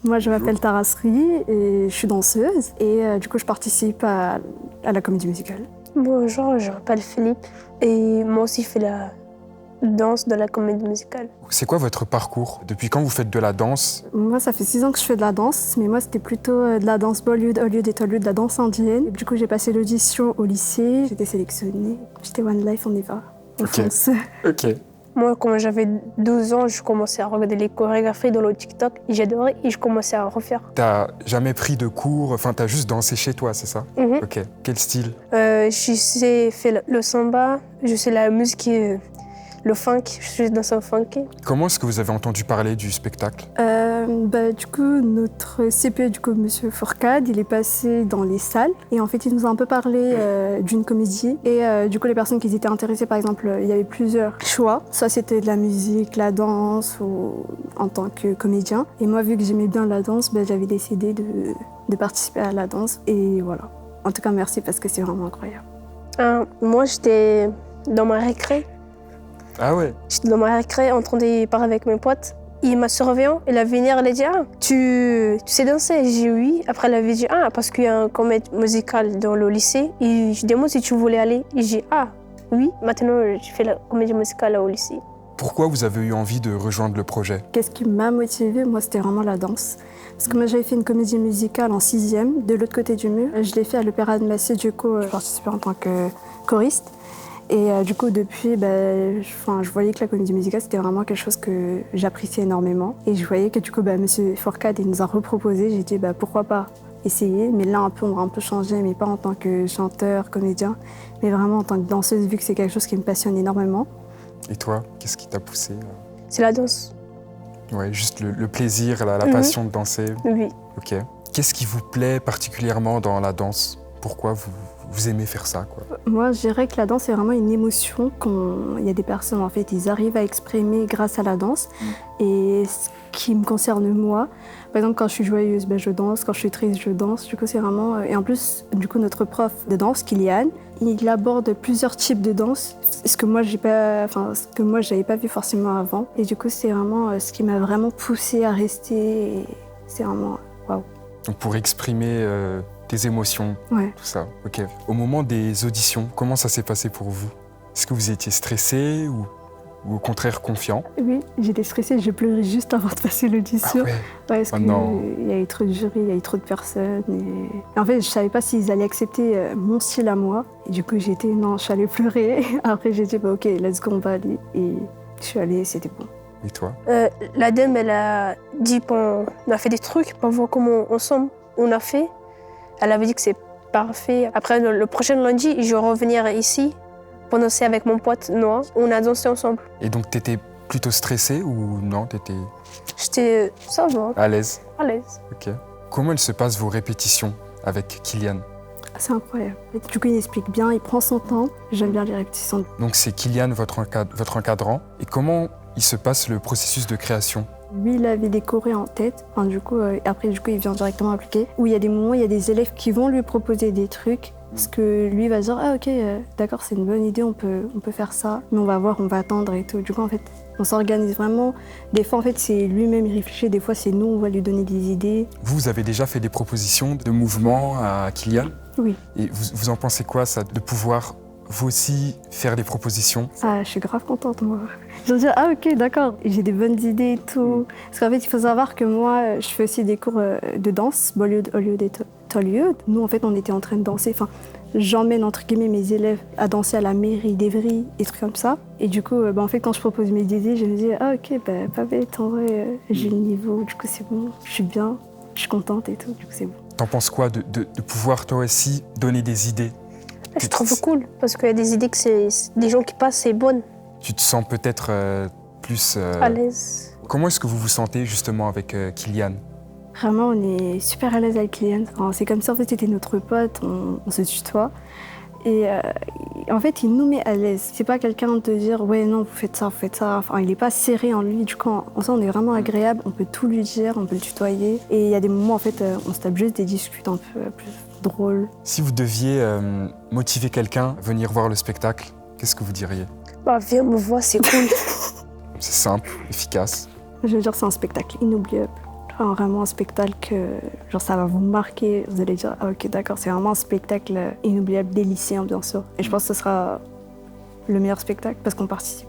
Moi, je m'appelle Tarasri et je suis danseuse. Et du coup, je participe à la comédie musicale. Bonjour, je m'appelle Philippe et moi aussi je fais la danse de la comédie musicale. C'est quoi votre parcours? Depuis quand vous faites de la danse? Moi, ça fait 6 ans que je fais de la danse, mais moi, c'était plutôt de la danse Bollywood, Hollywood et Tollywood, de la danse indienne. Et du coup, j'ai passé l'audition au lycée, j'étais sélectionnée. J'étais One Life, on y va. On fonce. Ok. Moi, quand j'avais 12 ans, je commençais à regarder les chorégraphies dans le TikTok et j'adorais et je commençais à refaire. T'as jamais pris de cours, enfin t'as juste dansé chez toi, c'est ça? Ok. Quel style? Je sais faire le samba, je sais la musique, le funk, je suis danseur funky. Comment est-ce que vous avez entendu parler du spectacle? Du coup, notre CPE, Monsieur Fourcade, il est passé dans les salles et en fait, il nous a un peu parlé d'une comédie. Et du coup, les personnes qui étaient intéressées, par exemple, il y avait plusieurs choix. Soit c'était de la musique, la danse ou en tant que comédien. Et moi, vu que j'aimais bien la danse, j'avais décidé de participer à la danse et voilà. En tout cas, merci parce que c'est vraiment incroyable. Moi, j'étais dans ma récré. Ah ouais? J'étais dans ma récré en train de parler avec mes potes. Et ma surveillante, elle a venu, elle a dit « Ah, tu sais danser ?» J'ai dit « Oui ». Après, elle avait dit « Ah, parce qu'il y a un comédie musicale dans le lycée. » Et je demande si tu voulais aller. Et j'ai dit « Ah, oui, maintenant je fais la comédie musicale au lycée. » Pourquoi vous avez eu envie de rejoindre le projet? Qu'est-ce qui m'a motivée? Moi, c'était vraiment la danse. Parce que moi, j'avais fait une comédie musicale en 6e, de l'autre côté du mur. Je l'ai fait à l'Opéra de Massy, du coup, je participais en tant que choriste. Et du coup, depuis, je voyais que la comédie musicale, c'était vraiment quelque chose que j'appréciais énormément. Et je voyais que du coup, Monsieur Fourcade, il nous a reproposé. J'ai dit, pourquoi pas essayer. Mais là, on va un peu changer, mais pas en tant que chanteur, comédien, mais vraiment en tant que danseuse, vu que c'est quelque chose qui me passionne énormément. Et toi, qu'est-ce qui t'a poussé? C'est la danse. Ouais, juste le plaisir, la passion de danser. Oui. Ok. Qu'est-ce qui vous plaît particulièrement dans la danse? Pourquoi vous aimez faire ça, quoi? Moi, je dirais que la danse, c'est vraiment une émotion il y a des personnes, en fait, ils arrivent à exprimer grâce à la danse. Et ce qui me concerne, moi, par exemple, quand je suis joyeuse, je danse. Quand je suis triste, je danse. Du coup, c'est vraiment... Et en plus, du coup, notre prof de danse, Kylian, il aborde plusieurs types de danse, ce que moi, j'avais pas vu forcément avant. Et du coup, c'est vraiment ce qui m'a vraiment poussée à rester. Et c'est vraiment... Waouh. Donc pour exprimer tes émotions, ouais. Tout ça. Ok. Au moment des auditions, comment ça s'est passé pour vous? Est-ce que vous étiez stressé ou au contraire confiant? Oui, j'étais stressée, j'ai pleuré juste avant de passer l'audition. Ah ouais. Parce qu'il y a eu trop de jurys, il y a eu trop de personnes. Et en fait, je savais pas s'ils allaient accepter mon style à moi. Et du coup, je suis allée pleurer. Après, j'ai dit, ok, let's go, on va aller. Et je suis allée, c'était bon. Et toi? La dame, elle a dit qu'on a fait des trucs pour voir comment ensemble on a fait. Elle avait dit que c'est parfait. Après, le prochain lundi, je vais revenir ici pour danser avec mon pote Noah. On a dansé ensemble. Et donc, t'étais plutôt stressée ou non? J'étais, ça va. À l'aise? À l'aise. Ok. Comment elles se passent vos répétitions avec Kylian? C'est incroyable. Du coup, il explique bien, il prend son temps. J'aime bien les répétitions. Donc, c'est Kylian, votre encadrant. Et comment il se passe le processus de création? Lui, il avait des chorés en tête. Après, il vient directement appliquer. Où il y a des moments, il y a des élèves qui vont lui proposer des trucs. Parce que lui va dire, ah ok, d'accord, c'est une bonne idée, on peut faire ça. Mais on va voir, on va attendre et tout. Du coup, en fait, on s'organise vraiment. Des fois, en fait, c'est lui-même, il réfléchit. Des fois, c'est nous, on va lui donner des idées. Vous avez déjà fait des propositions de mouvements à Kylian? Oui. Et vous en pensez quoi, ça, de pouvoir vous aussi faire des propositions? Ah, je suis grave contente, moi. Je me dis, ah ok, d'accord, j'ai des bonnes idées et tout. Parce qu'en fait, il faut savoir que moi, je fais aussi des cours de danse, Bollywood, Hollywood et Tollywood. Nous, en fait, on était en train de danser. Enfin, j'emmène, entre guillemets, mes élèves à danser à la mairie d'Evry, des trucs comme ça. Et du coup, en fait, quand je propose mes idées, je me dis, ah ok, pas bête, en vrai, j'ai le niveau, du coup, c'est bon, je suis bien, je suis contente et tout, du coup, c'est bon. T'en penses quoi de pouvoir, toi aussi, donner des idées? Je trouve cool, parce qu'il y a des idées que c'est des gens qui passent, c'est bonne. Tu te sens peut-être plus... à l'aise. Comment est-ce que vous vous sentez justement avec Kylian? Vraiment, on est super à l'aise avec Kylian. Enfin, c'est comme ça, en fait, c'était notre pote, on se tutoie. Et en fait, il nous met à l'aise. C'est pas quelqu'un de te dire, ouais, non, vous faites ça, vous faites ça. Enfin, il est pas serré en lui. Du coup, en ça, on est vraiment agréable. On peut tout lui dire, on peut le tutoyer. Et il y a des moments, en fait, on se tape juste des discutes un peu plus drôles. Si vous deviez motiver quelqu'un à venir voir le spectacle, qu'est-ce que vous diriez? Viens me voir, c'est cool. C'est simple, efficace. Je veux dire, c'est un spectacle inoubliable. Vraiment un spectacle que genre, ça va vous marquer. Vous allez dire, ah, ok, d'accord, c'est vraiment un spectacle inoubliable des lycéens, bien sûr. Et je pense que ce sera le meilleur spectacle parce qu'on participe.